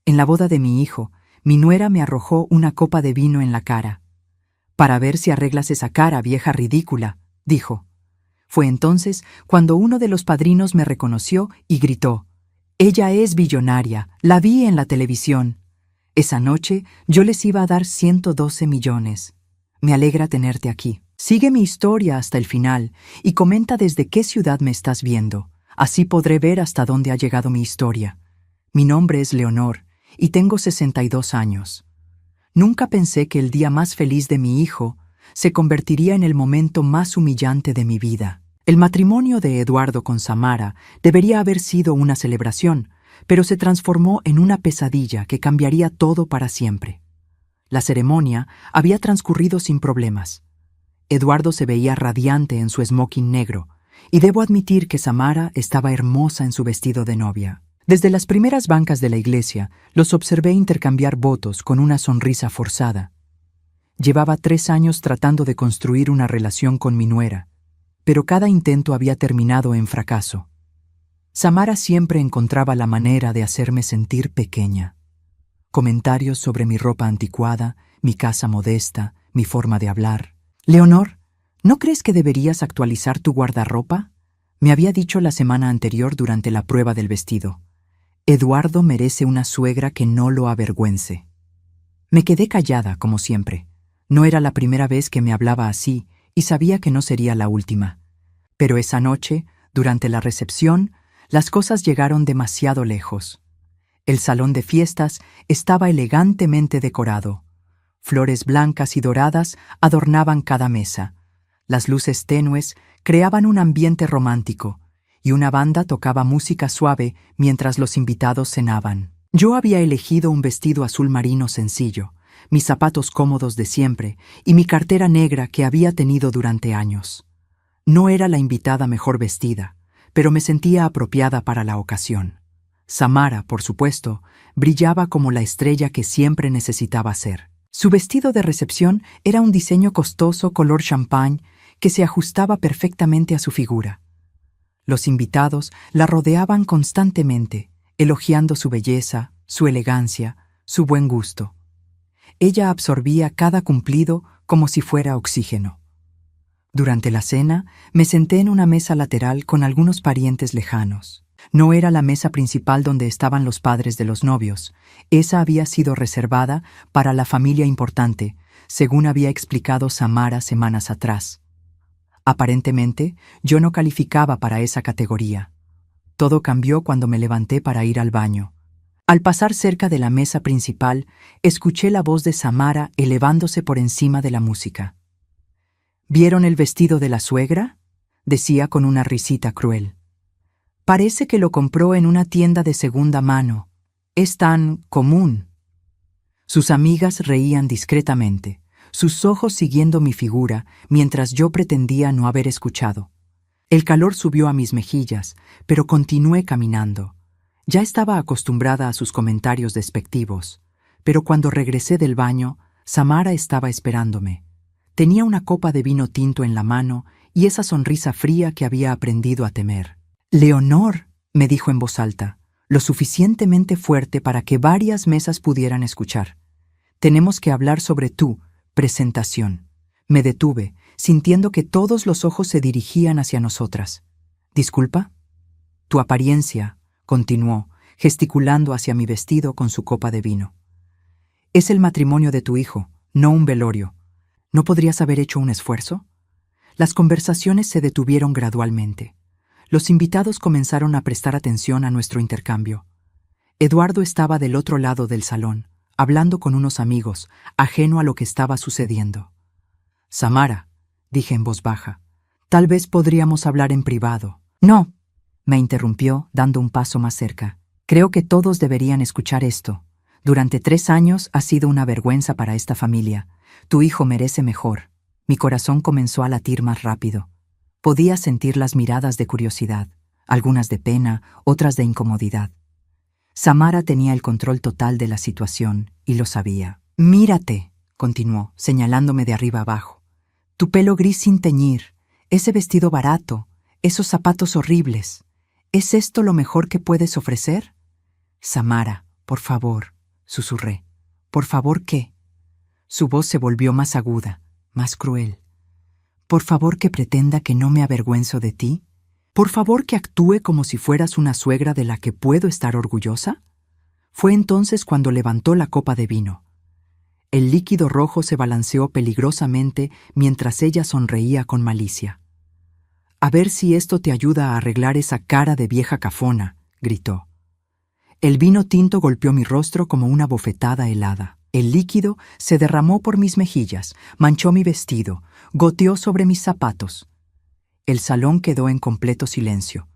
En la boda de mi hijo, mi nuera me arrojó una copa de vino en la cara. «Para ver si arreglas esa cara, vieja ridícula», dijo. Fue entonces cuando uno de los padrinos me reconoció y gritó: «Ella es billonaria, la vi en la televisión». Esa noche yo les iba a dar 112 millones. Me alegra tenerte aquí. Sigue mi historia hasta el final y comenta desde qué ciudad me estás viendo. Así podré ver hasta dónde ha llegado mi historia. Mi nombre es Leonor y tengo 62 años. Nunca pensé que el día más feliz de mi hijo se convertiría en el momento más humillante de mi vida. El matrimonio de Eduardo con Samara debería haber sido una celebración, pero se transformó en una pesadilla que cambiaría todo para siempre. La ceremonia había transcurrido sin problemas. Eduardo se veía radiante en su smoking negro, y debo admitir que Samara estaba hermosa en su vestido de novia. Desde las primeras bancas de la iglesia, los observé intercambiar votos con una sonrisa forzada. Llevaba 3 años tratando de construir una relación con mi nuera, pero cada intento había terminado en fracaso. Samara siempre encontraba la manera de hacerme sentir pequeña. Comentarios sobre mi ropa anticuada, mi casa modesta, mi forma de hablar. «Leonor, ¿no crees que deberías actualizar tu guardarropa?», me había dicho la semana anterior durante la prueba del vestido. Eduardo merece una suegra que no lo avergüence. Me quedé callada, como siempre. No era la primera vez que me hablaba así, y sabía que no sería la última. Pero esa noche, durante la recepción, las cosas llegaron demasiado lejos. El salón de fiestas estaba elegantemente decorado. Flores blancas y doradas adornaban cada mesa. Las luces tenues creaban un ambiente romántico, y una banda tocaba música suave mientras los invitados cenaban. Yo había elegido un vestido azul marino sencillo, mis zapatos cómodos de siempre y mi cartera negra que había tenido durante años. No era la invitada mejor vestida, pero me sentía apropiada para la ocasión. Samara, por supuesto, brillaba como la estrella que siempre necesitaba ser. Su vestido de recepción era un diseño costoso color champán que se ajustaba perfectamente a su figura. Los invitados la rodeaban constantemente, elogiando su belleza, su elegancia, su buen gusto. Ella absorbía cada cumplido como si fuera oxígeno. Durante la cena, me senté en una mesa lateral con algunos parientes lejanos. No era la mesa principal donde estaban los padres de los novios. Esa había sido reservada para la familia importante, según había explicado Samara semanas atrás. Aparentemente, yo no calificaba para esa categoría. Todo cambió cuando me levanté para ir al baño. Al pasar cerca de la mesa principal, escuché la voz de Samara elevándose por encima de la música. «¿Vieron el vestido de la suegra?», decía con una risita cruel. «Parece que lo compró en una tienda de segunda mano. Es tan común». Sus amigas reían discretamente, sus ojos siguiendo mi figura mientras yo pretendía no haber escuchado. El calor subió a mis mejillas, pero continué caminando. Ya estaba acostumbrada a sus comentarios despectivos, pero cuando regresé del baño, Samara estaba esperándome. Tenía una copa de vino tinto en la mano y esa sonrisa fría que había aprendido a temer. «Leonor», me dijo en voz alta, lo suficientemente fuerte para que varias mesas pudieran escuchar. «Tenemos que hablar sobre tu presentación». Me detuve, sintiendo que todos los ojos se dirigían hacia nosotras. «¿Disculpa?» «Tu apariencia», continuó, gesticulando hacia mi vestido con su copa de vino. «Es el matrimonio de tu hijo, no un velorio. ¿No podrías haber hecho un esfuerzo?». Las conversaciones se detuvieron gradualmente. Los invitados comenzaron a prestar atención a nuestro intercambio. Eduardo estaba del otro lado del salón, hablando con unos amigos, ajeno a lo que estaba sucediendo. «Samara», dije en voz baja, «tal vez podríamos hablar en privado». «No», me interrumpió, dando un paso más cerca. «Creo que todos deberían escuchar esto. Durante 3 años ha sido una vergüenza para esta familia. Tu hijo merece mejor». Mi corazón comenzó a latir más rápido. Podía sentir las miradas de curiosidad, algunas de pena, otras de incomodidad. Samara tenía el control total de la situación y lo sabía. «Mírate», continuó, señalándome de arriba abajo. «Tu pelo gris sin teñir, ese vestido barato, esos zapatos horribles. ¿Es esto lo mejor que puedes ofrecer?». «Samara, por favor», susurré. «Por favor, ¿qué?» Su voz se volvió más aguda, más cruel. «Por favor, que pretenda que no me avergüenzo de ti. Por favor, que actúe como si fueras una suegra de la que puedo estar orgullosa». Fue entonces cuando levantó la copa de vino. El líquido rojo se balanceó peligrosamente mientras ella sonreía con malicia. «A ver si esto te ayuda a arreglar esa cara de vieja cafona», gritó. El vino tinto golpeó mi rostro como una bofetada helada. El líquido se derramó por mis mejillas, manchó mi vestido, goteó sobre mis zapatos. El salón quedó en completo silencio.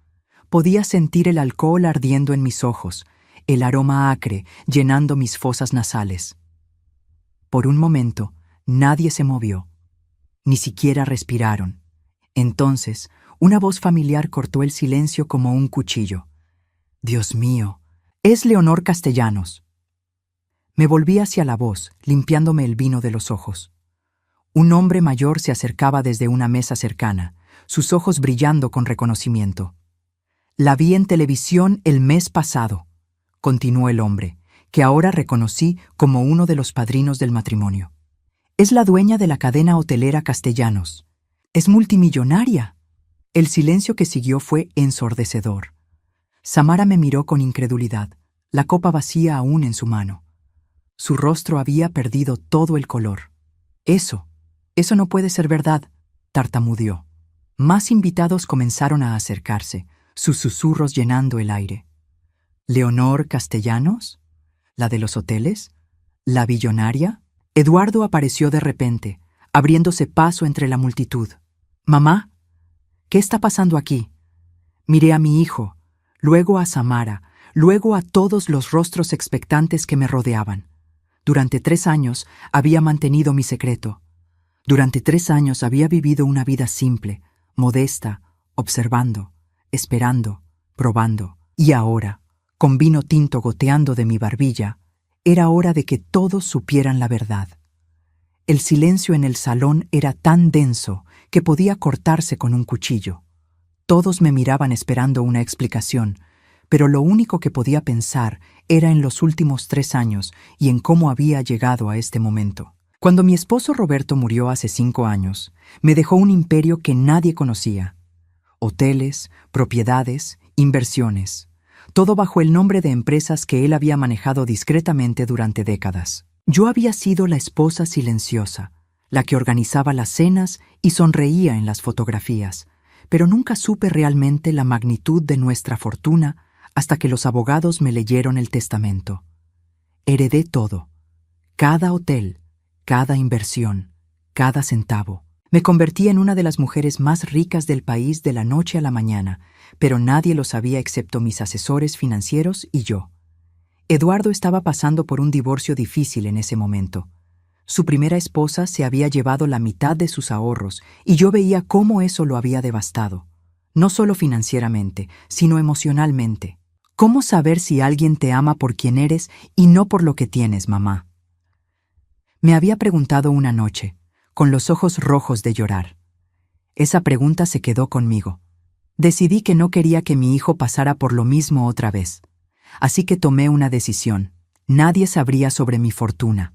Podía sentir el alcohol ardiendo en mis ojos, el aroma acre llenando mis fosas nasales. Por un momento, nadie se movió. Ni siquiera respiraron. Entonces, una voz familiar cortó el silencio como un cuchillo. «Dios mío, es Leonor Castellanos». Me volví hacia la voz, limpiándome el vino de los ojos. Un hombre mayor se acercaba desde una mesa cercana, sus ojos brillando con reconocimiento. «La vi en televisión el mes pasado», continuó el hombre, que ahora reconocí como uno de los padrinos del matrimonio. «Es la dueña de la cadena hotelera Castellanos. Es multimillonaria». El silencio que siguió fue ensordecedor. Samara me miró con incredulidad, la copa vacía aún en su mano. Su rostro había perdido todo el color. Eso no puede ser verdad», tartamudeó. Más invitados comenzaron a acercarse, sus susurros llenando el aire. «¿Leonor Castellanos? ¿La de los hoteles? ¿La billonaria?» Eduardo apareció de repente, abriéndose paso entre la multitud. «Mamá, ¿qué está pasando aquí?» Miré a mi hijo, luego a Samara, luego a todos los rostros expectantes que me rodeaban. Durante 3 años había mantenido mi secreto. Durante 3 años había vivido una vida simple, modesta, observando, esperando, probando. Y ahora, con vino tinto goteando de mi barbilla, era hora de que todos supieran la verdad. El silencio en el salón era tan denso que podía cortarse con un cuchillo. Todos me miraban esperando una explicación, pero lo único que podía pensar era en los últimos 3 años y en cómo había llegado a este momento. Cuando mi esposo Roberto murió hace 5 años, me dejó un imperio que nadie conocía. Hoteles, propiedades, inversiones. Todo bajo el nombre de empresas que él había manejado discretamente durante décadas. Yo había sido la esposa silenciosa, la que organizaba las cenas y sonreía en las fotografías, pero nunca supe realmente la magnitud de nuestra fortuna hasta que los abogados me leyeron el testamento. Heredé todo, cada hotel, cada inversión, cada centavo. Me convertí en una de las mujeres más ricas del país de la noche a la mañana, pero nadie lo sabía excepto mis asesores financieros y yo. Eduardo estaba pasando por un divorcio difícil en ese momento. Su primera esposa se había llevado la mitad de sus ahorros y yo veía cómo eso lo había devastado. No solo financieramente, sino emocionalmente. ¿Cómo saber si alguien te ama por quien eres y no por lo que tienes, mamá? Me había preguntado una noche, con los ojos rojos de llorar. Esa pregunta se quedó conmigo. Decidí que no quería que mi hijo pasara por lo mismo otra vez. Así que tomé una decisión. Nadie sabría sobre mi fortuna.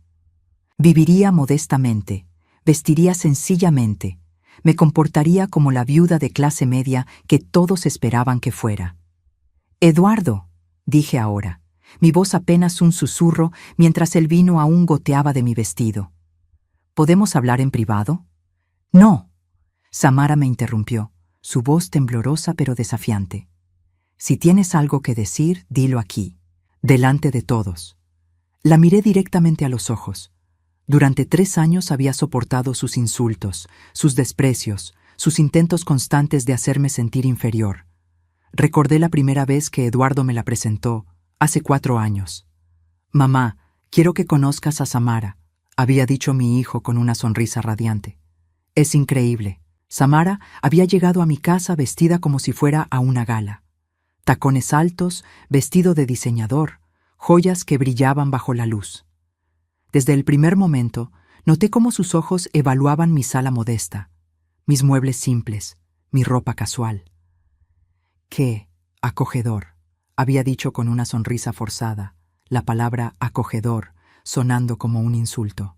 Viviría modestamente, vestiría sencillamente, me comportaría como la viuda de clase media que todos esperaban que fuera. «Eduardo», dije ahora, mi voz apenas un susurro mientras el vino aún goteaba de mi vestido. «¿Podemos hablar en privado?» «No», Samara me interrumpió, su voz temblorosa pero desafiante. «Si tienes algo que decir, dilo aquí, delante de todos». La miré directamente a los ojos. Durante 3 años había soportado sus insultos, sus desprecios, sus intentos constantes de hacerme sentir inferior. Recordé la primera vez que Eduardo me la presentó, hace 4 años. «Mamá, quiero que conozcas a Samara», había dicho mi hijo con una sonrisa radiante. «Es increíble». Samara había llegado a mi casa vestida como si fuera a una gala. Tacones altos, vestido de diseñador, joyas que brillaban bajo la luz. Desde el primer momento, noté cómo sus ojos evaluaban mi sala modesta, mis muebles simples, mi ropa casual. «Qué acogedor», había dicho con una sonrisa forzada, la palabra acogedor sonando como un insulto.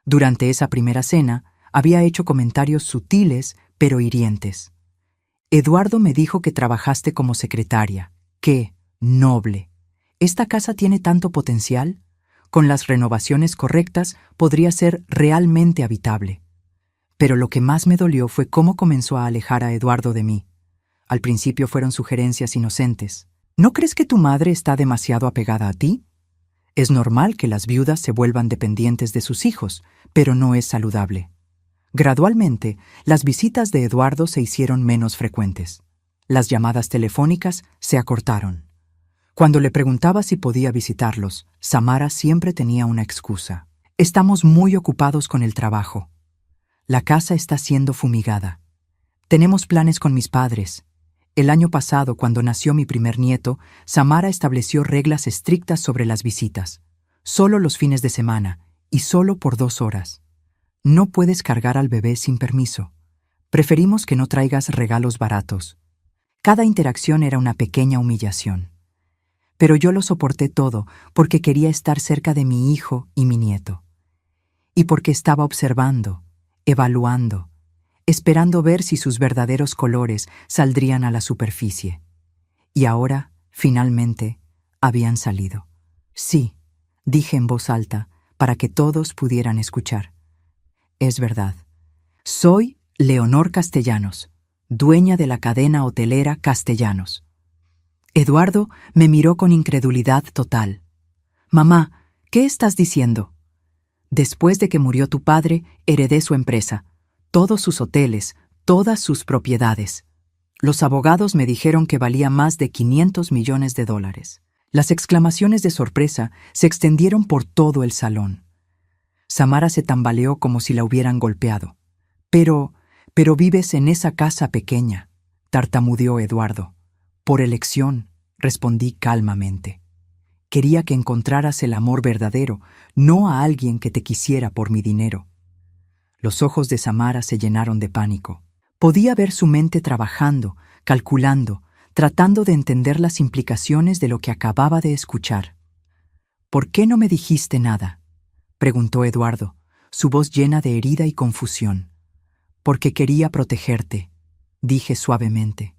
Durante esa primera cena, había hecho comentarios sutiles pero hirientes. Eduardo me dijo que trabajaste como secretaria. ¡Qué noble! ¿Esta casa tiene tanto potencial? Con las renovaciones correctas podría ser realmente habitable. Pero lo que más me dolió fue cómo comenzó a alejar a Eduardo de mí. Al principio fueron sugerencias inocentes. ¿No crees que tu madre está demasiado apegada a ti? Es normal que las viudas se vuelvan dependientes de sus hijos, pero no es saludable. Gradualmente, las visitas de Eduardo se hicieron menos frecuentes. Las llamadas telefónicas se acortaron. Cuando le preguntaba si podía visitarlos, Samara siempre tenía una excusa. Estamos muy ocupados con el trabajo. La casa está siendo fumigada. Tenemos planes con mis padres. El año pasado, cuando nació mi primer nieto, Samara estableció reglas estrictas sobre las visitas. Solo los fines de semana, y solo por 2 horas. No puedes cargar al bebé sin permiso. Preferimos que no traigas regalos baratos. Cada interacción era una pequeña humillación. Pero yo lo soporté todo porque quería estar cerca de mi hijo y mi nieto. Y porque estaba observando, evaluando, esperando ver si sus verdaderos colores saldrían a la superficie. Y ahora, finalmente, habían salido. Sí, dije en voz alta, para que todos pudieran escuchar. Es verdad. Soy Leonor Castellanos, dueña de la cadena hotelera Castellanos. Eduardo me miró con incredulidad total. Mamá, ¿qué estás diciendo? Después de que murió tu padre, heredé su empresa, todos sus hoteles, todas sus propiedades. Los abogados me dijeron que valía más de $500 millones. Las exclamaciones de sorpresa se extendieron por todo el salón. Samara se tambaleó como si la hubieran golpeado. Pero vives en esa casa pequeña, tartamudeó Eduardo. Por elección, respondí calmamente. Quería que encontraras el amor verdadero, no a alguien que te quisiera por mi dinero. Los ojos de Samara se llenaron de pánico. Podía ver su mente trabajando, calculando, tratando de entender las implicaciones de lo que acababa de escuchar. ¿Por qué no me dijiste nada?, preguntó Eduardo, su voz llena de herida y confusión. Porque quería protegerte, dije suavemente.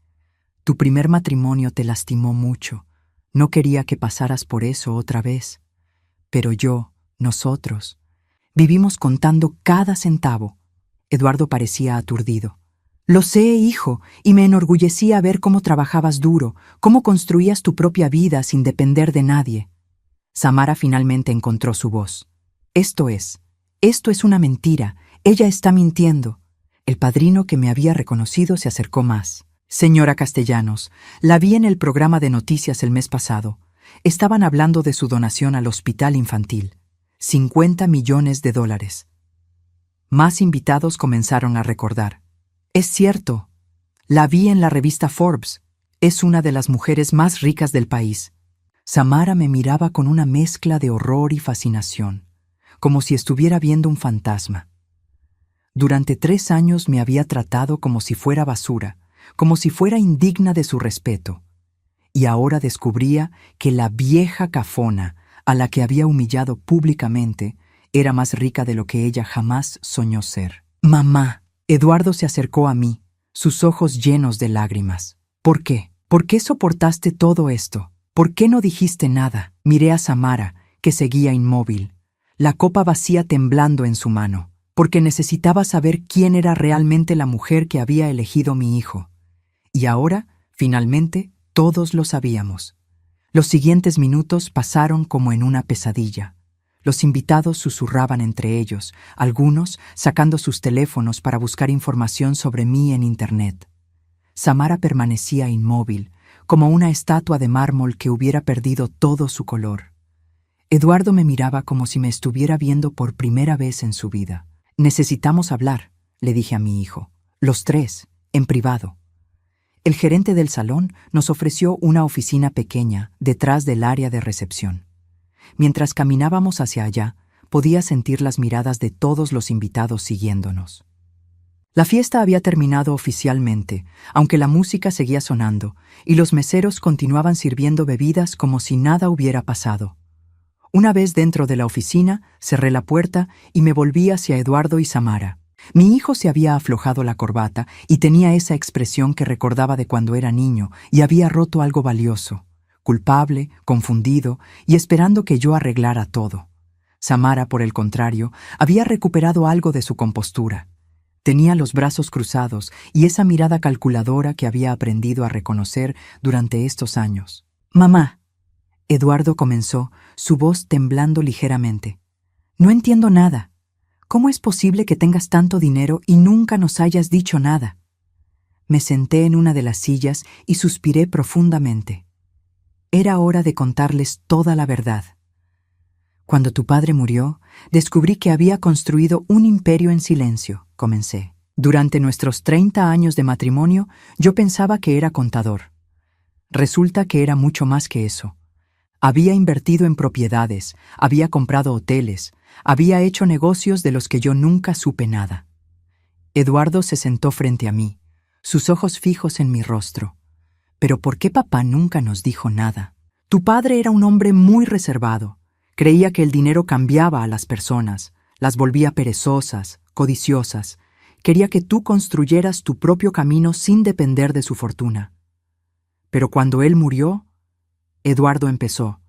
Tu primer matrimonio te lastimó mucho. No quería que pasaras por eso otra vez. Pero nosotros, vivimos contando cada centavo. Eduardo parecía aturdido. Lo sé, hijo, y me enorgullecía ver cómo trabajabas duro, cómo construías tu propia vida sin depender de nadie. Samara finalmente encontró su voz. Esto es una mentira. Ella está mintiendo. El padrino que me había reconocido se acercó más. Señora Castellanos, la vi en el programa de noticias el mes pasado. Estaban hablando de su donación al hospital infantil. $50 millones. Más invitados comenzaron a recordar. Es cierto. La vi en la revista Forbes. Es una de las mujeres más ricas del país. Samara me miraba con una mezcla de horror y fascinación, como si estuviera viendo un fantasma. Durante 3 años me había tratado como si fuera basura, como si fuera indigna de su respeto. Y ahora descubría que la vieja cafona, a la que había humillado públicamente, era más rica de lo que ella jamás soñó ser. Mamá. Eduardo se acercó a mí, sus ojos llenos de lágrimas. ¿Por qué? ¿Por qué soportaste todo esto? ¿Por qué no dijiste nada? Miré a Samara, que seguía inmóvil, la copa vacía temblando en su mano, porque necesitaba saber quién era realmente la mujer que había elegido mi hijo. Y ahora, finalmente, todos lo sabíamos. Los siguientes minutos pasaron como en una pesadilla. Los invitados susurraban entre ellos, algunos sacando sus teléfonos para buscar información sobre mí en Internet. Samara permanecía inmóvil, como una estatua de mármol que hubiera perdido todo su color. Eduardo me miraba como si me estuviera viendo por primera vez en su vida. Necesitamos hablar, le dije a mi hijo. Los 3, en privado. El gerente del salón nos ofreció una oficina pequeña detrás del área de recepción. Mientras caminábamos hacia allá, podía sentir las miradas de todos los invitados siguiéndonos. La fiesta había terminado oficialmente, aunque la música seguía sonando, y los meseros continuaban sirviendo bebidas como si nada hubiera pasado. Una vez dentro de la oficina, cerré la puerta y me volví hacia Eduardo y Samara. Mi hijo se había aflojado la corbata y tenía esa expresión que recordaba de cuando era niño y había roto algo valioso, culpable, confundido y esperando que yo arreglara todo. Samara, por el contrario, había recuperado algo de su compostura. Tenía los brazos cruzados y esa mirada calculadora que había aprendido a reconocer durante estos años. «Mamá», Eduardo comenzó, su voz temblando ligeramente. «No entiendo nada. ¿Cómo es posible que tengas tanto dinero y nunca nos hayas dicho nada?» Me senté en una de las sillas y suspiré profundamente. Era hora de contarles toda la verdad. «Cuando tu padre murió, descubrí que había construido un imperio en silencio», comencé. «Durante nuestros 30 años de matrimonio, yo pensaba que era contador. Resulta que era mucho más que eso. Había invertido en propiedades, había comprado hoteles, había hecho negocios de los que yo nunca supe nada». Eduardo se sentó frente a mí, sus ojos fijos en mi rostro. «¿Pero por qué papá nunca nos dijo nada? Tu padre era un hombre muy reservado. Creía que el dinero cambiaba a las personas, las volvía perezosas, codiciosas. Quería que tú construyeras tu propio camino sin depender de su fortuna. Pero cuando él murió», Eduardo empezó,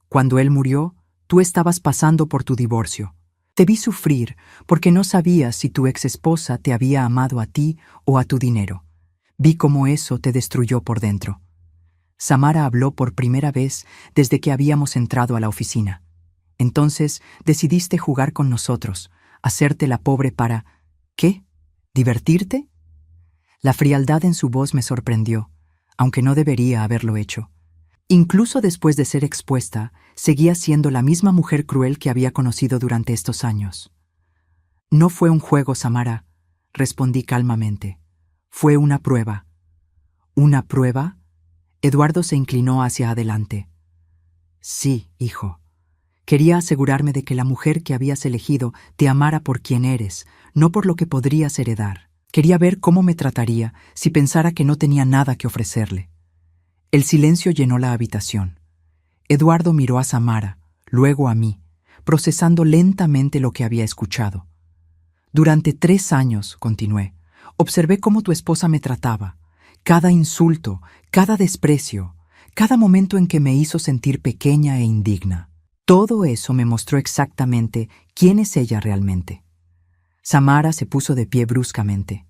«cuando él murió, tú estabas pasando por tu divorcio. Te vi sufrir porque no sabías si tu exesposa te había amado a ti o a tu dinero. Vi cómo eso te destruyó por dentro». Samara habló por primera vez desde que habíamos entrado a la oficina. «Entonces decidiste jugar con nosotros, hacerte la pobre para... ¿qué? ¿Divertirte?» La frialdad en su voz me sorprendió, aunque no debería haberlo hecho. Incluso después de ser expuesta, seguía siendo la misma mujer cruel que había conocido durante estos años. «No fue un juego, Samara», respondí calmamente. «Fue una prueba». «¿Una prueba?» Eduardo se inclinó hacia adelante. «Sí, hijo. Quería asegurarme de que la mujer que habías elegido te amara por quien eres, no por lo que podrías heredar. Quería ver cómo me trataría si pensara que no tenía nada que ofrecerle». El silencio llenó la habitación. Eduardo miró a Samara, luego a mí, procesando lentamente lo que había escuchado. «Durante 3 años», continué, «observé cómo tu esposa me trataba. Cada insulto, cada desprecio, cada momento en que me hizo sentir pequeña e indigna. Todo eso me mostró exactamente quién es ella realmente». Samara se puso de pie bruscamente.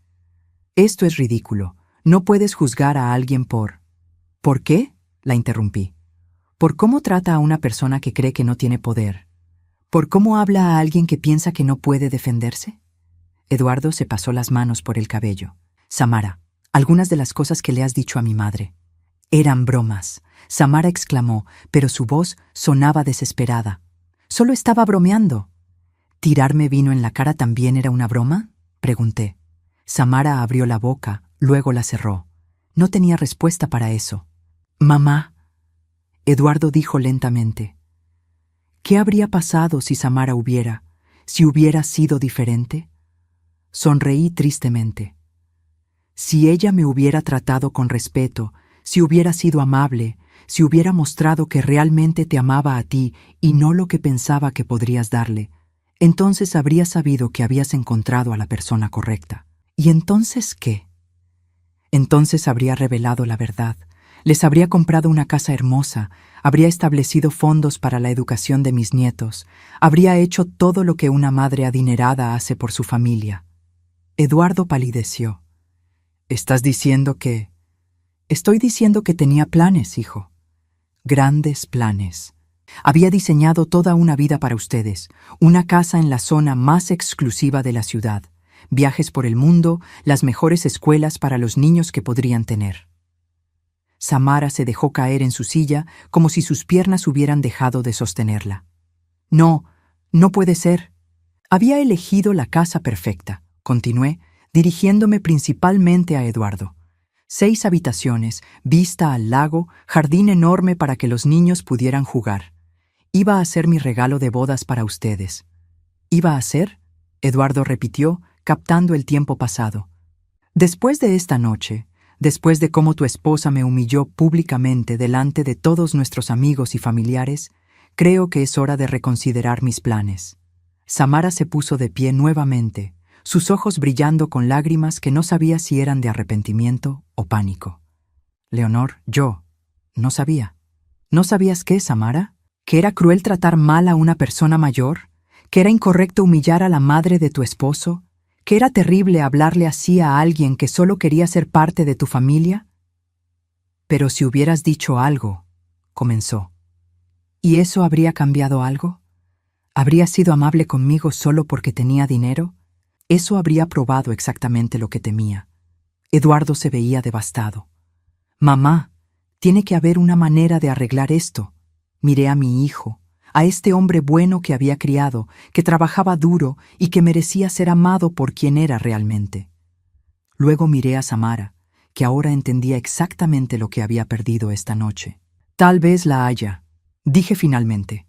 «Esto es ridículo. No puedes juzgar a alguien por...» «¿Por qué?», la interrumpí. «Por cómo trata a una persona que cree que no tiene poder. ¿Por cómo habla a alguien que piensa que no puede defenderse?». Eduardo se pasó las manos por el cabello. «Samara, algunas de las cosas que le has dicho a mi madre eran bromas», Samara exclamó, pero su voz sonaba desesperada. «Solo estaba bromeando». «¿Tirarme vino en la cara también era una broma?», pregunté. Samara abrió la boca, luego la cerró. No tenía respuesta para eso. «Mamá», Eduardo dijo lentamente, «¿qué habría pasado si Samara si hubiera sido diferente?» Sonreí tristemente. «Si ella me hubiera tratado con respeto, si hubiera sido amable, si hubiera mostrado que realmente te amaba a ti y no lo que pensaba que podrías darle, entonces habría sabido que habías encontrado a la persona correcta. ¿Y entonces qué? Entonces habría revelado la verdad, les habría comprado una casa hermosa, habría establecido fondos para la educación de mis nietos, habría hecho todo lo que una madre adinerada hace por su familia». Eduardo palideció. «¿Estás diciendo que...?» «Estoy diciendo que tenía planes, hijo. Grandes planes. Había diseñado toda una vida para ustedes, una casa en la zona más exclusiva de la ciudad, viajes por el mundo, las mejores escuelas para los niños que podrían tener». Samara se dejó caer en su silla como si sus piernas hubieran dejado de sostenerla. «No, no puede ser. Había elegido la casa perfecta», continué, dirigiéndome principalmente a Eduardo. 6 habitaciones, vista al lago, jardín enorme para que los niños pudieran jugar. Iba a ser mi regalo de bodas para ustedes. «¿Iba a ser?», Eduardo repitió, captando el tiempo pasado. Después de esta noche, después de cómo tu esposa me humilló públicamente delante de todos nuestros amigos y familiares, creo que es hora de reconsiderar mis planes. Samara se puso de pie nuevamente, sus ojos brillando con lágrimas que no sabía si eran de arrepentimiento o pánico. Leonor, yo no sabía. ¿No sabías qué, Samara? ¿Que era cruel tratar mal a una persona mayor? ¿Que era incorrecto humillar a la madre de tu esposo? ¿Que era terrible hablarle así a alguien que solo quería ser parte de tu familia? Pero si hubieras dicho algo, comenzó. ¿Y eso habría cambiado algo? ¿Habría sido amable conmigo solo porque tenía dinero? Eso habría probado exactamente lo que temía. Eduardo se veía devastado. Mamá, tiene que haber una manera de arreglar esto. Miré a mi hijo, a este hombre bueno que había criado, que trabajaba duro y que merecía ser amado por quien era realmente. Luego miré a Samara, que ahora entendía exactamente lo que había perdido esta noche. Tal vez la haya, dije finalmente.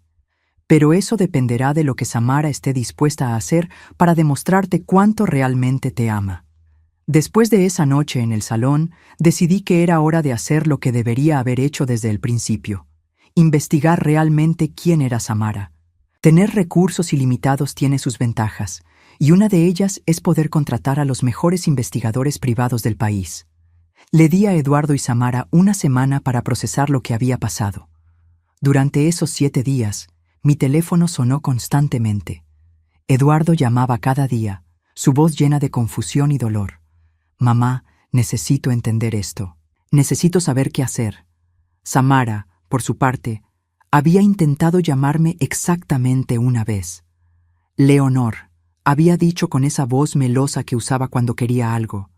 Pero eso dependerá de lo que Samara esté dispuesta a hacer para demostrarte cuánto realmente te ama. Después de esa noche en el salón, decidí que era hora de hacer lo que debería haber hecho desde el principio: investigar realmente quién era Samara. Tener recursos ilimitados tiene sus ventajas, y una de ellas es poder contratar a los mejores investigadores privados del país. Le di a Eduardo y Samara una semana para procesar lo que había pasado. Durante esos 7 días, mi teléfono sonó constantemente. Eduardo llamaba cada día, su voz llena de confusión y dolor. Mamá, necesito entender esto. Necesito saber qué hacer. Samara, por su parte, había intentado llamarme exactamente una vez. Leonor, había dicho con esa voz melosa que usaba cuando quería algo.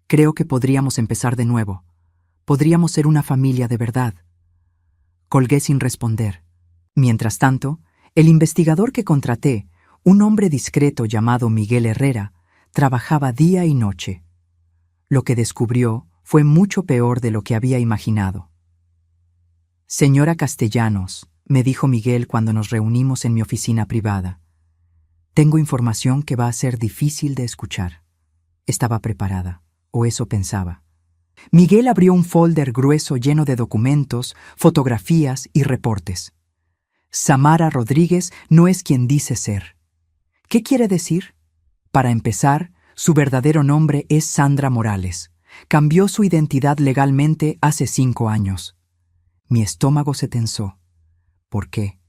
Creo que podríamos empezar de nuevo. Podríamos ser una familia de verdad. Colgué sin responder. Mientras tanto, el investigador que contraté, un hombre discreto llamado Miguel Herrera, trabajaba día y noche. Lo que descubrió fue mucho peor de lo que había imaginado. Señora Castellanos, me dijo Miguel cuando nos reunimos en mi oficina privada, tengo información que va a ser difícil de escuchar. Estaba preparada, o eso pensaba. Miguel abrió un folder grueso lleno de documentos, fotografías y reportes. Samara Rodríguez no es quien dice ser. ¿Qué quiere decir? Para empezar, su verdadero nombre es Sandra Morales. Cambió su identidad legalmente hace 5 años. Mi estómago se tensó. ¿Por qué?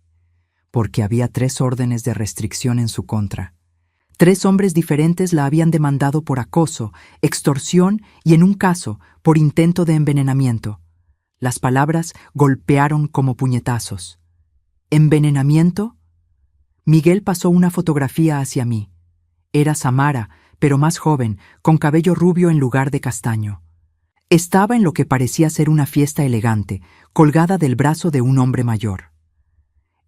Porque había 3 órdenes de restricción en su contra. 3 hombres diferentes la habían demandado por acoso, extorsión y, en un caso, por intento de envenenamiento. Las palabras golpearon como puñetazos. ¿Envenenamiento? Miguel pasó una fotografía hacia mí. Era Samara, pero más joven, con cabello rubio en lugar de castaño. Estaba en lo que parecía ser una fiesta elegante, colgada del brazo de un hombre mayor.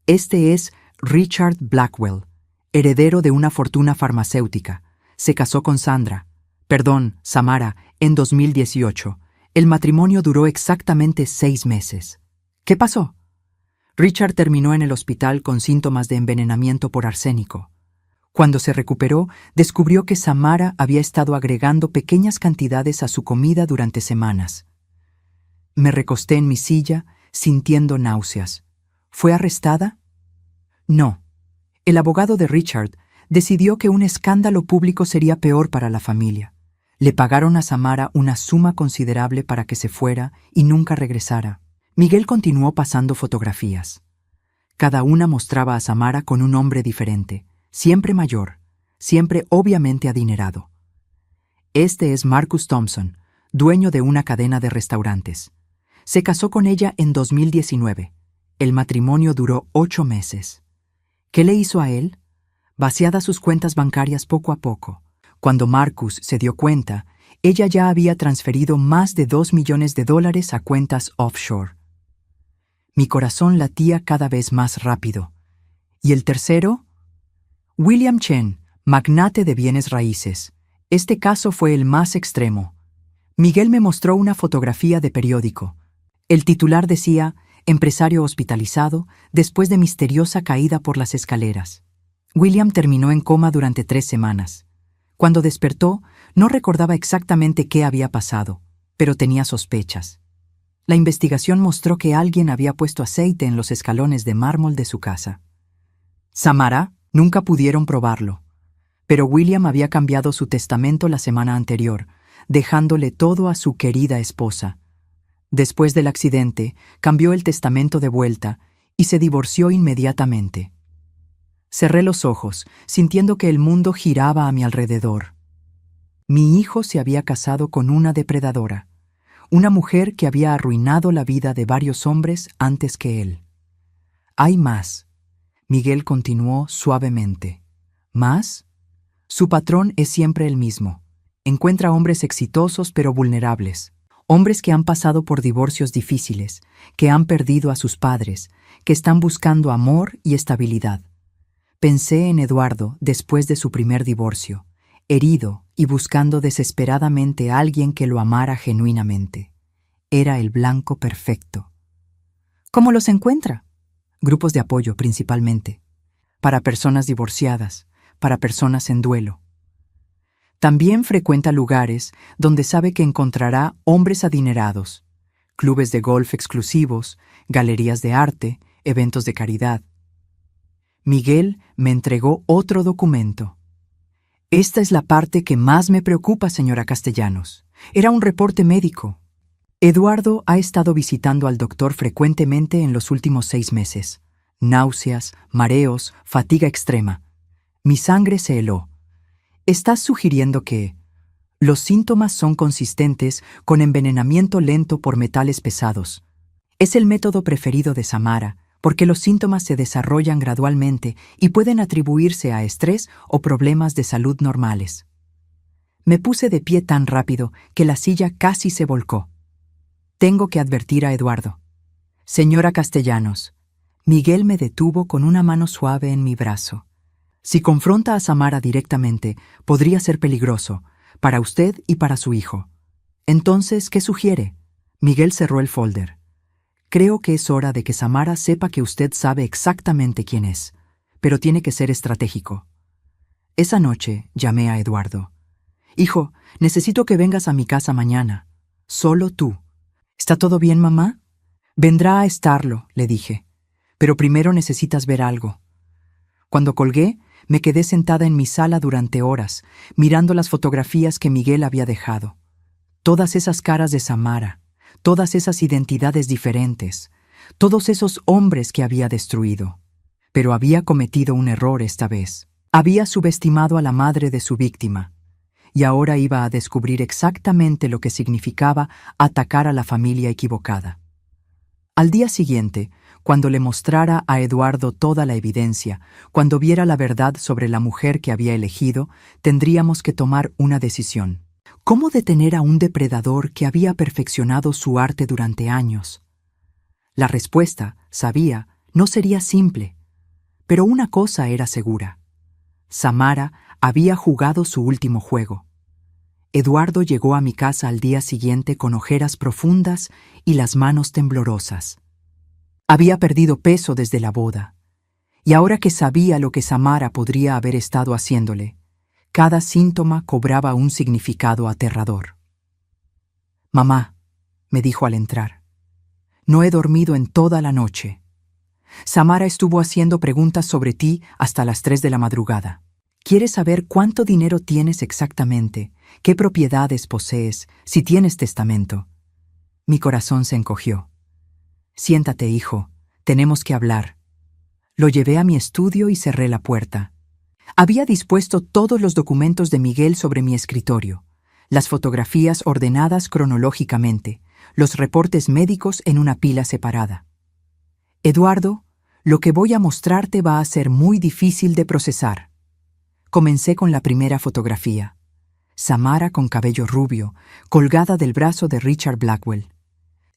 Este es Richard Blackwell, heredero de una fortuna farmacéutica. Se casó con Samara, en 2018. El matrimonio duró exactamente 6 meses. ¿Qué pasó? Richard terminó en el hospital con síntomas de envenenamiento por arsénico. Cuando se recuperó, descubrió que Samara había estado agregando pequeñas cantidades a su comida durante semanas. Me recosté en mi silla, sintiendo náuseas. ¿Fue arrestada? No. El abogado de Richard decidió que un escándalo público sería peor para la familia. Le pagaron a Samara una suma considerable para que se fuera y nunca regresara. Miguel continuó pasando fotografías. Cada una mostraba a Samara con un hombre diferente, siempre mayor, siempre obviamente adinerado. Este es Marcus Thompson, dueño de una cadena de restaurantes. Se casó con ella en 2019. El matrimonio duró 8 meses. ¿Qué le hizo a él? Vaciadas sus cuentas bancarias poco a poco. Cuando Marcus se dio cuenta, ella ya había transferido más de $2 millones a cuentas offshore. Mi corazón latía cada vez más rápido. ¿Y el tercero? William Chen, magnate de bienes raíces. Este caso fue el más extremo. Miguel me mostró una fotografía de periódico. El titular decía: empresario hospitalizado después de misteriosa caída por las escaleras. William terminó en coma durante 3 semanas. Cuando despertó, no recordaba exactamente qué había pasado, pero tenía sospechas. La investigación mostró que alguien había puesto aceite en los escalones de mármol de su casa. Samara nunca pudieron probarlo, pero William había cambiado su testamento la semana anterior, dejándole todo a su querida esposa. Después del accidente, cambió el testamento de vuelta y se divorció inmediatamente. Cerré los ojos, sintiendo que el mundo giraba a mi alrededor. Mi hijo se había casado con una depredadora, una mujer que había arruinado la vida de varios hombres antes que él. Hay más, Miguel continuó suavemente. ¿Más? Su patrón es siempre el mismo. Encuentra hombres exitosos pero vulnerables. Hombres que han pasado por divorcios difíciles, que han perdido a sus padres, que están buscando amor y estabilidad. Pensé en Eduardo después de su primer divorcio, herido y buscando desesperadamente a alguien que lo amara genuinamente. Era el blanco perfecto. ¿Cómo los encuentra? Grupos de apoyo principalmente. Para personas divorciadas, para personas en duelo. También frecuenta lugares donde sabe que encontrará hombres adinerados, clubes de golf exclusivos, galerías de arte, eventos de caridad. Miguel me entregó otro documento. Esta es la parte que más me preocupa, señora Castellanos. Era un reporte médico. Eduardo ha estado visitando al doctor frecuentemente en los últimos 6 meses. Náuseas, mareos, fatiga extrema. Mi sangre se heló. Estás sugiriendo que los síntomas son consistentes con envenenamiento lento por metales pesados. Es el método preferido de Samara, porque los síntomas se desarrollan gradualmente y pueden atribuirse a estrés o problemas de salud normales. Me puse de pie tan rápido que la silla casi se volcó. Tengo que advertir a Eduardo. Señora Castellanos, Miguel me detuvo con una mano suave en mi brazo. Si confronta a Samara directamente, podría ser peligroso, para usted y para su hijo. Entonces, ¿qué sugiere? Miguel cerró el folder. Creo que es hora de que Samara sepa que usted sabe exactamente quién es, pero tiene que ser estratégico. Esa noche llamé a Eduardo. Hijo, necesito que vengas a mi casa mañana. Solo tú. ¿Está todo bien, mamá? Vendrá a estarlo, le dije. Pero primero necesitas ver algo. Cuando colgué, me quedé sentada en mi sala durante horas, mirando las fotografías que Miguel había dejado. Todas esas caras de Samara, todas esas identidades diferentes, todos esos hombres que había destruido. Pero había cometido un error esta vez. Había subestimado a la madre de su víctima, y ahora iba a descubrir exactamente lo que significaba atacar a la familia equivocada. Al día siguiente, cuando le mostrara a Eduardo toda la evidencia, cuando viera la verdad sobre la mujer que había elegido, tendríamos que tomar una decisión. ¿Cómo detener a un depredador que había perfeccionado su arte durante años? La respuesta, sabía, no sería simple. Pero una cosa era segura. Samara había jugado su último juego. Eduardo llegó a mi casa al día siguiente con ojeras profundas y las manos temblorosas. Había perdido peso desde la boda, y ahora que sabía lo que Samara podría haber estado haciéndole, cada síntoma cobraba un significado aterrador. «Mamá», me dijo al entrar, «no he dormido en toda la noche. Samara estuvo haciendo preguntas sobre ti hasta las 3 de la madrugada. Quiere saber cuánto dinero tienes exactamente, qué propiedades posees, si tienes testamento». Mi corazón se encogió. «Siéntate, hijo, tenemos que hablar». Lo llevé a mi estudio y cerré la puerta. Había dispuesto todos los documentos de Miguel sobre mi escritorio, las fotografías ordenadas cronológicamente, los reportes médicos en una pila separada. «Eduardo, lo que voy a mostrarte va a ser muy difícil de procesar». Comencé con la primera fotografía. Samara con cabello rubio, colgada del brazo de Richard Blackwell.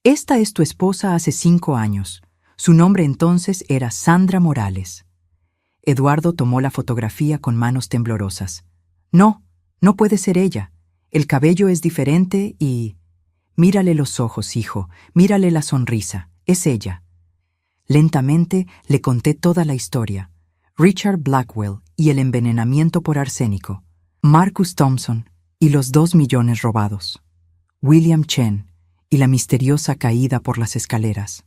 «Esta es tu esposa hace 5 años. Su nombre entonces era Sandra Morales». Eduardo tomó la fotografía con manos temblorosas. «No, no puede ser ella. El cabello es diferente y...» «Mírale los ojos, hijo, mírale la sonrisa. Es ella». Lentamente le conté toda la historia. Richard Blackwell y el envenenamiento por arsénico. Marcus Thompson y los 2 millones robados. William Chen y la misteriosa caída por las escaleras.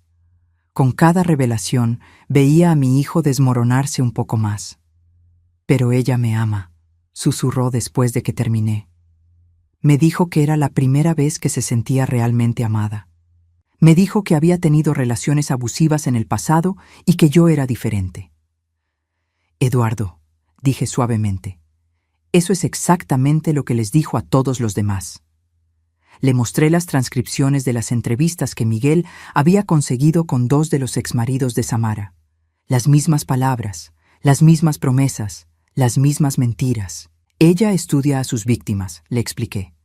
Con cada revelación veía a mi hijo desmoronarse un poco más. Pero ella me ama, susurró después de que terminé. Me dijo que era la primera vez que se sentía realmente amada. Me dijo que había tenido relaciones abusivas en el pasado y que yo era diferente. Eduardo, dije suavemente, eso es exactamente lo que les dijo a todos los demás. Le mostré las transcripciones de las entrevistas que Miguel había conseguido con 2 de los exmaridos de Samara. Las mismas palabras, las mismas promesas, las mismas mentiras. Ella estudia a sus víctimas, le expliqué.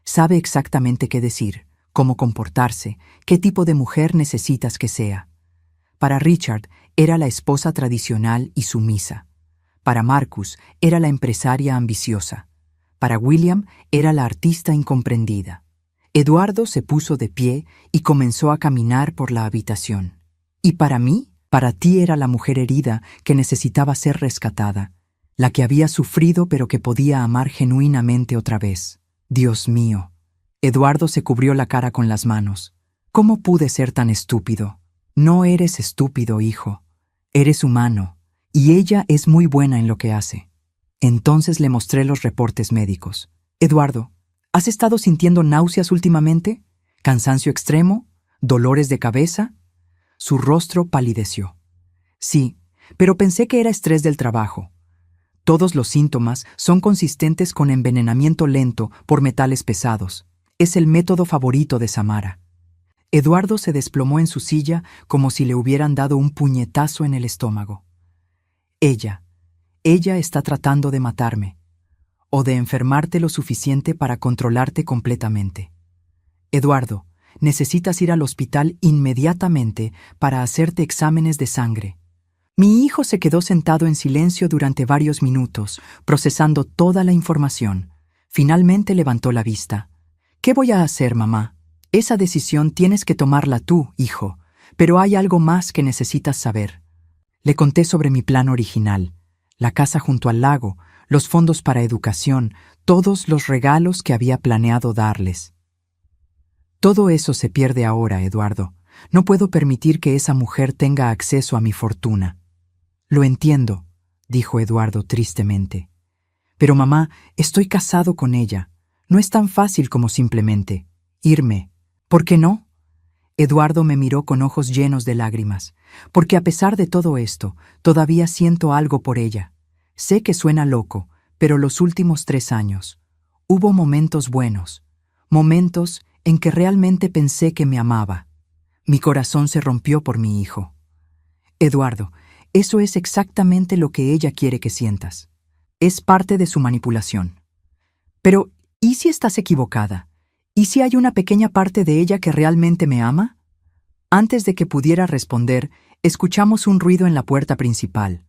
Sabe exactamente qué decir, cómo comportarse, qué tipo de mujer necesitas que sea. Para Richard era la esposa tradicional y sumisa. Para Marcus era la empresaria ambiciosa. Para William era la artista incomprendida. Eduardo se puso de pie y comenzó a caminar por la habitación. ¿Y para mí? Para ti era la mujer herida que necesitaba ser rescatada, la que había sufrido pero que podía amar genuinamente otra vez. Dios mío. Eduardo se cubrió la cara con las manos. ¿Cómo pude ser tan estúpido? No eres estúpido, hijo. Eres humano, y ella es muy buena en lo que hace. Entonces le mostré los reportes médicos. Eduardo, ¿has estado sintiendo náuseas últimamente? ¿Cansancio extremo? ¿Dolores de cabeza? Su rostro palideció. Sí, pero pensé que era estrés del trabajo. Todos los síntomas son consistentes con envenenamiento lento por metales pesados. Es el método favorito de Samara. Eduardo se desplomó en su silla como si le hubieran dado un puñetazo en el estómago. Ella está tratando de matarme, o de enfermarte lo suficiente para controlarte completamente. Eduardo, necesitas ir al hospital inmediatamente para hacerte exámenes de sangre. Mi hijo se quedó sentado en silencio durante varios minutos, procesando toda la información. Finalmente levantó la vista. ¿Qué voy a hacer, mamá? Esa decisión tienes que tomarla tú, hijo, pero hay algo más que necesitas saber. Le conté sobre mi plan original, la casa junto al lago, los fondos para educación, todos los regalos que había planeado darles. Todo eso se pierde ahora, Eduardo. No puedo permitir que esa mujer tenga acceso a mi fortuna. Lo entiendo, dijo Eduardo tristemente. Pero mamá, estoy casado con ella. No es tan fácil como simplemente irme. ¿Por qué no? Eduardo me miró con ojos llenos de lágrimas, porque a pesar de todo esto, todavía siento algo por ella. Sé que suena loco, pero los últimos 3 años, hubo momentos buenos, momentos en que realmente pensé que me amaba. Mi corazón se rompió por mi hijo. Eduardo, eso es exactamente lo que ella quiere que sientas. Es parte de su manipulación. Pero, ¿y si estás equivocada? ¿Y si hay una pequeña parte de ella que realmente me ama? Antes de que pudiera responder, escuchamos un ruido en la puerta principal.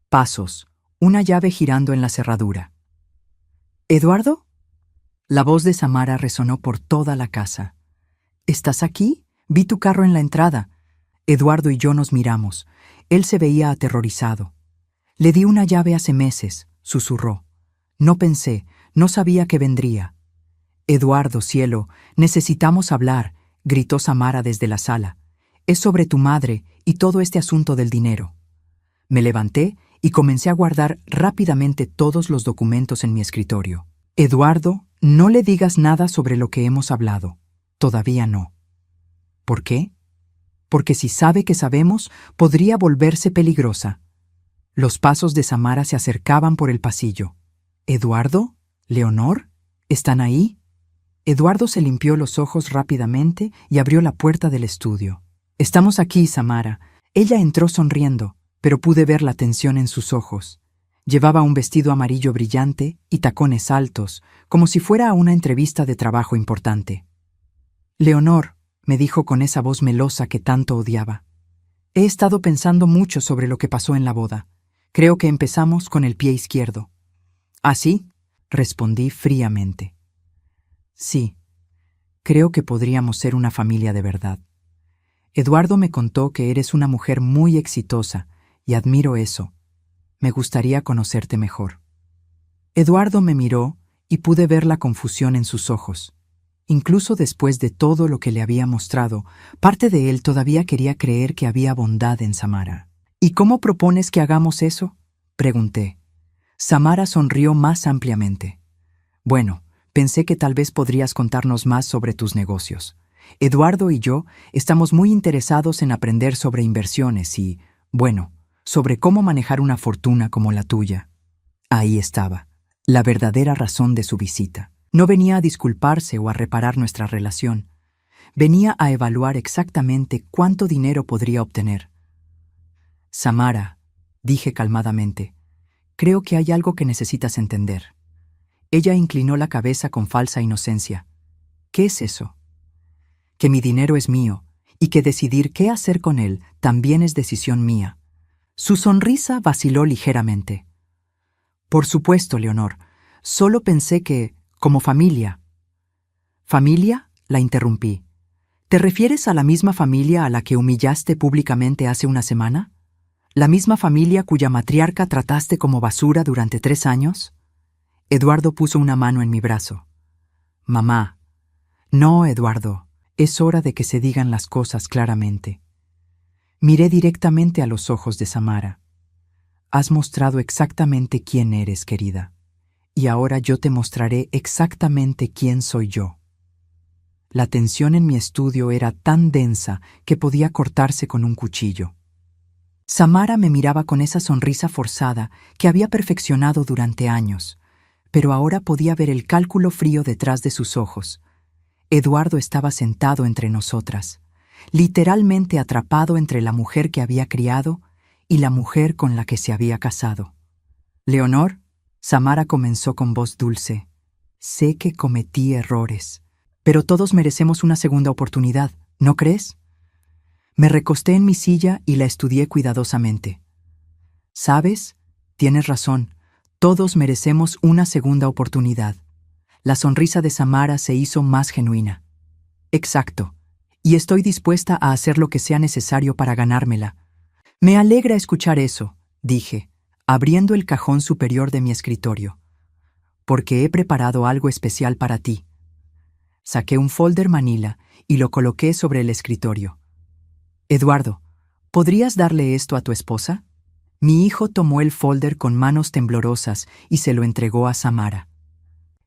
Pasos, una llave girando en la cerradura. ¿Eduardo? La voz de Samara resonó por toda la casa. ¿Estás aquí? Vi tu carro en la entrada. Eduardo y yo nos miramos. Él se veía aterrorizado. Le di una llave hace meses, susurró. No pensé, no sabía que vendría. Eduardo, cielo, necesitamos hablar, gritó Samara desde la sala. Es sobre tu madre y todo este asunto del dinero. Me levanté y comencé a guardar rápidamente todos los documentos en mi escritorio. Eduardo, no le digas nada sobre lo que hemos hablado. Todavía no. ¿Por qué? Porque si sabe que sabemos, podría volverse peligrosa. Los pasos de Samara se acercaban por el pasillo. ¿Eduardo? ¿Leonor? ¿Están ahí? Eduardo se limpió los ojos rápidamente y abrió la puerta del estudio. Estamos aquí, Samara. Ella entró sonriendo, pero pude ver la tensión en sus ojos. Llevaba un vestido amarillo brillante y tacones altos, como si fuera a una entrevista de trabajo importante. Leonor, me dijo con esa voz melosa que tanto odiaba. He estado pensando mucho sobre lo que pasó en la boda. Creo que empezamos con el pie izquierdo. ¿Ah, sí? Respondí fríamente. Sí, creo que podríamos ser una familia de verdad. Eduardo me contó que eres una mujer muy exitosa y admiro eso. Me gustaría conocerte mejor. Eduardo me miró y pude ver la confusión en sus ojos. Incluso después de todo lo que le había mostrado, parte de él todavía quería creer que había bondad en Samara. ¿Y cómo propones que hagamos eso?, pregunté. Samara sonrió más ampliamente. Bueno, pensé que tal vez podrías contarnos más sobre tus negocios. Eduardo y yo estamos muy interesados en aprender sobre inversiones y, bueno, sobre cómo manejar una fortuna como la tuya. Ahí estaba, la verdadera razón de su visita. No venía a disculparse o a reparar nuestra relación. Venía a evaluar exactamente cuánto dinero podría obtener. Samara, dije calmadamente, creo que hay algo que necesitas entender. Ella inclinó la cabeza con falsa inocencia. ¿Qué es eso? Que mi dinero es mío y que decidir qué hacer con él también es decisión mía. Su sonrisa vaciló ligeramente. Por supuesto, Leonor, solo pensé que, como familia. ¿Familia?, la interrumpí. ¿Te refieres a la misma familia a la que humillaste públicamente hace una semana? ¿La misma familia cuya matriarca trataste como basura durante 3 años? Eduardo puso una mano en mi brazo. Mamá. No, Eduardo, es hora de que se digan las cosas claramente. Miré directamente a los ojos de Samara. Has mostrado exactamente quién eres, querida. Y ahora yo te mostraré exactamente quién soy yo. La tensión en mi estudio era tan densa que podía cortarse con un cuchillo. Samara me miraba con esa sonrisa forzada que había perfeccionado durante años, pero ahora podía ver el cálculo frío detrás de sus ojos. Eduardo estaba sentado entre nosotras, literalmente atrapado entre la mujer que había criado y la mujer con la que se había casado. Leonor, Samara comenzó con voz dulce. Sé que cometí errores, pero todos merecemos una segunda oportunidad, ¿no crees? Me recosté en mi silla y la estudié cuidadosamente. ¿Sabes? Tienes razón, todos merecemos una segunda oportunidad. La sonrisa de Samara se hizo más genuina. Exacto, y estoy dispuesta a hacer lo que sea necesario para ganármela. Me alegra escuchar eso, dije, abriendo el cajón superior de mi escritorio, porque he preparado algo especial para ti. Saqué un folder manila y lo coloqué sobre el escritorio. Eduardo, ¿podrías darle esto a tu esposa? Mi hijo tomó el folder con manos temblorosas y se lo entregó a Samara.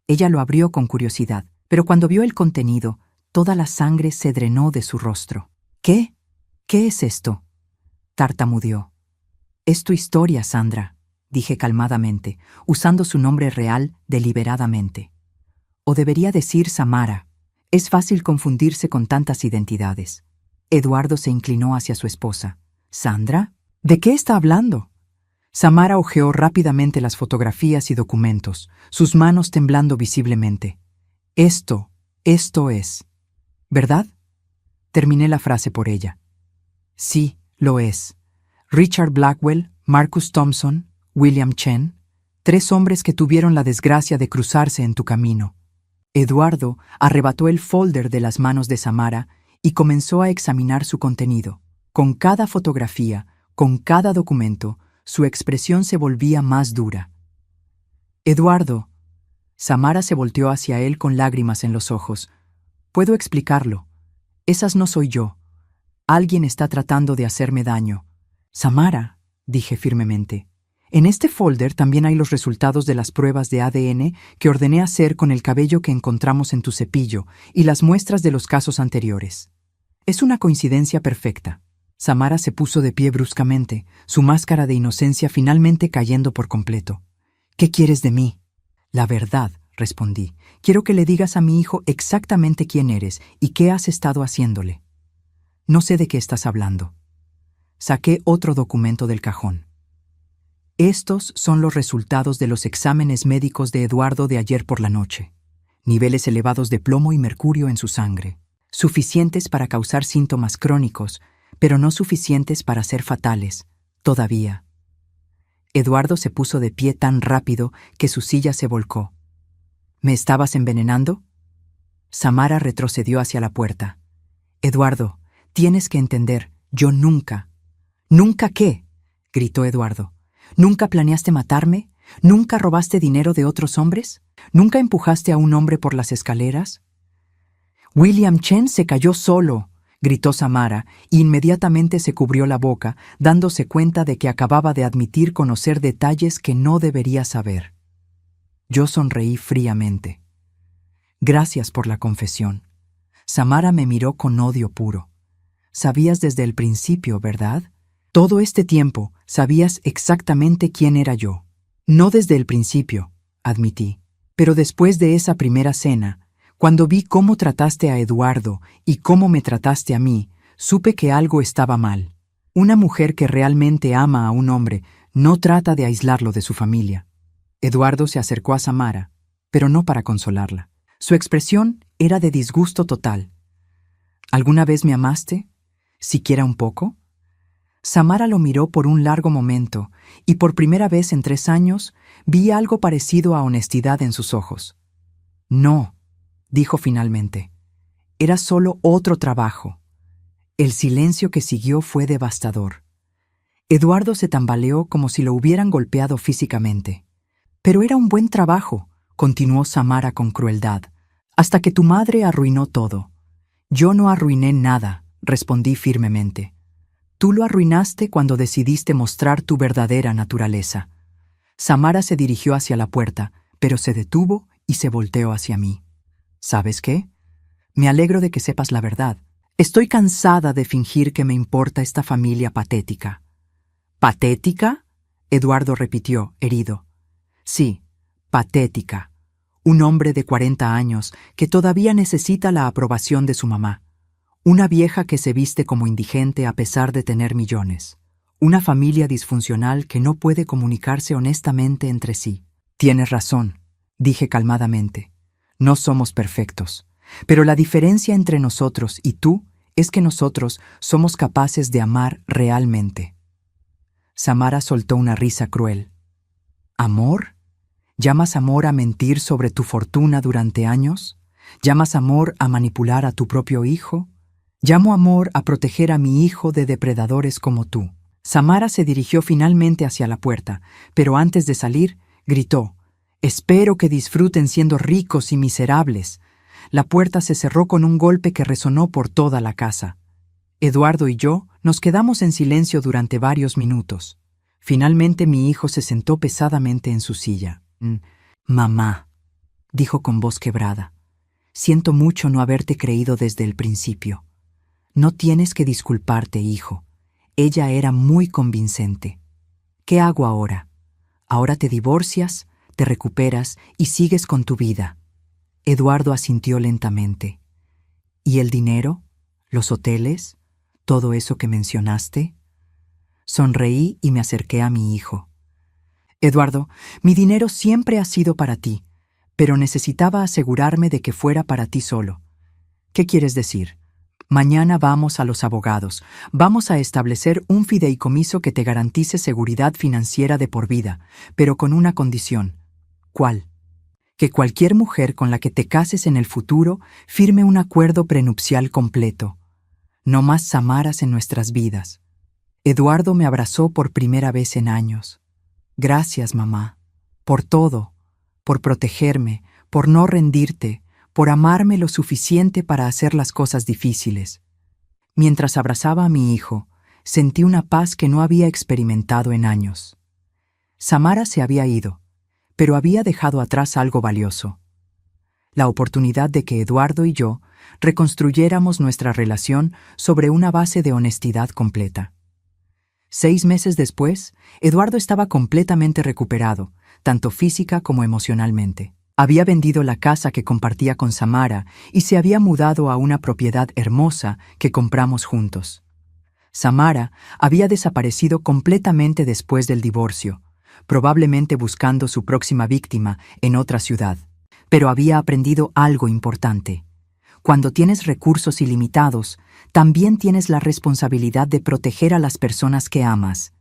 Ella lo abrió con curiosidad, pero cuando vio el contenido, toda la sangre se drenó de su rostro. ¿Qué? ¿Qué es esto?, tartamudeó. Es tu historia, Sandra, dije calmadamente, usando su nombre real deliberadamente. O debería decir Samara. Es fácil confundirse con tantas identidades. Eduardo se inclinó hacia su esposa. ¿Sandra? ¿De qué está hablando? Samara hojeó rápidamente las fotografías y documentos, sus manos temblando visiblemente. Esto es. ¿Verdad? Terminé la frase por ella. Sí, lo es. Richard Blackwell, Marcus Thompson, William Chen, 3 hombres que tuvieron la desgracia de cruzarse en tu camino. Eduardo arrebató el folder de las manos de Samara y comenzó a examinar su contenido. Con cada fotografía, con cada documento, su expresión se volvía más dura. Eduardo. Samara se volteó hacia él con lágrimas en los ojos. Puedo explicarlo. Esas no soy yo. Alguien está tratando de hacerme daño. Samara, dije firmemente, en este folder también hay los resultados de las pruebas de ADN que ordené hacer con el cabello que encontramos en tu cepillo y las muestras de los casos anteriores. Es una coincidencia perfecta. Samara se puso de pie bruscamente, su máscara de inocencia finalmente cayendo por completo. ¿Qué quieres de mí? La verdad, respondí. Quiero que le digas a mi hijo exactamente quién eres y qué has estado haciéndole. No sé de qué estás hablando. Saqué otro documento del cajón. Estos son los resultados de los exámenes médicos de Eduardo de ayer por la noche. Niveles elevados de plomo y mercurio en su sangre, suficientes para causar síntomas crónicos, pero no suficientes para ser fatales, todavía. Eduardo se puso de pie tan rápido que su silla se volcó. ¿Me estabas envenenando? Samara retrocedió hacia la puerta. Eduardo, tienes que entender, yo nunca. ¿Nunca qué?, gritó Eduardo. ¿Nunca planeaste matarme? ¿Nunca robaste dinero de otros hombres? ¿Nunca empujaste a un hombre por las escaleras? William Chen se cayó solo, gritó Samara, e inmediatamente se cubrió la boca, dándose cuenta de que acababa de admitir conocer detalles que no debería saber. Yo sonreí fríamente. Gracias por la confesión. Samara me miró con odio puro. Sabías desde el principio, ¿verdad? Todo este tiempo sabías exactamente quién era yo. No desde el principio, admití, pero después de esa primera cena, cuando vi cómo trataste a Eduardo y cómo me trataste a mí, supe que algo estaba mal. Una mujer que realmente ama a un hombre no trata de aislarlo de su familia. Eduardo se acercó a Samara, pero no para consolarla. Su expresión era de disgusto total. ¿Alguna vez me amaste? ¿Siquiera un poco? Samara lo miró por un largo momento, y por primera vez en 3 años vi algo parecido a honestidad en sus ojos. No, dijo finalmente. Era solo otro trabajo. El silencio que siguió fue devastador. Eduardo se tambaleó como si lo hubieran golpeado físicamente. Pero era un buen trabajo, continuó Samara con crueldad, hasta que tu madre arruinó todo. Yo no arruiné nada, respondí firmemente. Tú lo arruinaste cuando decidiste mostrar tu verdadera naturaleza. Samara se dirigió hacia la puerta, pero se detuvo y se volteó hacia mí. ¿Sabes qué? Me alegro de que sepas la verdad. Estoy cansada de fingir que me importa esta familia patética. ¿Patética? Eduardo repitió, herido. Sí, patética. Un hombre de 40 años que todavía necesita la aprobación de su mamá. Una vieja que se viste como indigente a pesar de tener millones. Una familia disfuncional que no puede comunicarse honestamente entre sí. Tienes razón, dije calmadamente. No somos perfectos, pero la diferencia entre nosotros y tú es que nosotros somos capaces de amar realmente. Samara soltó una risa cruel. ¿Amor? ¿Llamas amor a mentir sobre tu fortuna durante años? ¿Llamas amor a manipular a tu propio hijo? Llamo amor a proteger a mi hijo de depredadores como tú. Samara se dirigió finalmente hacia la puerta, pero antes de salir, gritó, «Espero que disfruten siendo ricos y miserables». La puerta se cerró con un golpe que resonó por toda la casa. Eduardo y yo nos quedamos en silencio durante varios minutos. Finalmente mi hijo se sentó pesadamente en su silla. «Mamá», dijo con voz quebrada, «siento mucho no haberte creído desde el principio. No tienes que disculparte, hijo. Ella era muy convincente. ¿Qué hago ahora? Ahora te divorcias, te recuperas y sigues con tu vida». Eduardo asintió lentamente. ¿Y el dinero? ¿Los hoteles? ¿Todo eso que mencionaste? Sonreí y me acerqué a mi hijo. Eduardo, mi dinero siempre ha sido para ti, pero necesitaba asegurarme de que fuera para ti solo. ¿Qué quieres decir? Mañana vamos a los abogados. Vamos a establecer un fideicomiso que te garantice seguridad financiera de por vida, pero con una condición. ¿Cuál? Que cualquier mujer con la que te cases en el futuro firme un acuerdo prenupcial completo. No más Samaras en nuestras vidas. Eduardo me abrazó por primera vez en años. Gracias, mamá, por todo, por protegerme, por no rendirte, por amarme lo suficiente para hacer las cosas difíciles. Mientras abrazaba a mi hijo, sentí una paz que no había experimentado en años. Samara se había ido, pero había dejado atrás algo valioso. La oportunidad de que Eduardo y yo reconstruyéramos nuestra relación sobre una base de honestidad completa. 6 meses después, Eduardo estaba completamente recuperado, tanto física como emocionalmente. Había vendido la casa que compartía con Samara y se había mudado a una propiedad hermosa que compramos juntos. Samara había desaparecido completamente después del divorcio, probablemente buscando su próxima víctima en otra ciudad. Pero había aprendido algo importante. Cuando tienes recursos ilimitados, también tienes la responsabilidad de proteger a las personas que amas.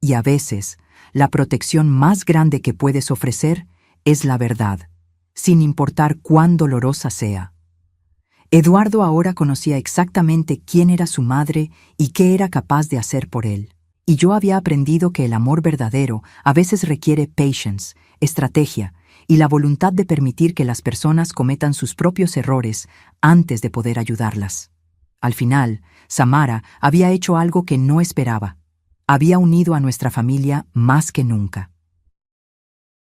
Y a veces, la protección más grande que puedes ofrecer es la verdad, sin importar cuán dolorosa sea. Eduardo ahora conocía exactamente quién era su madre y qué era capaz de hacer por él. Y yo había aprendido que el amor verdadero a veces requiere patience, estrategia y la voluntad de permitir que las personas cometan sus propios errores antes de poder ayudarlas. Al final, Samara había hecho algo que no esperaba. Había unido a nuestra familia más que nunca.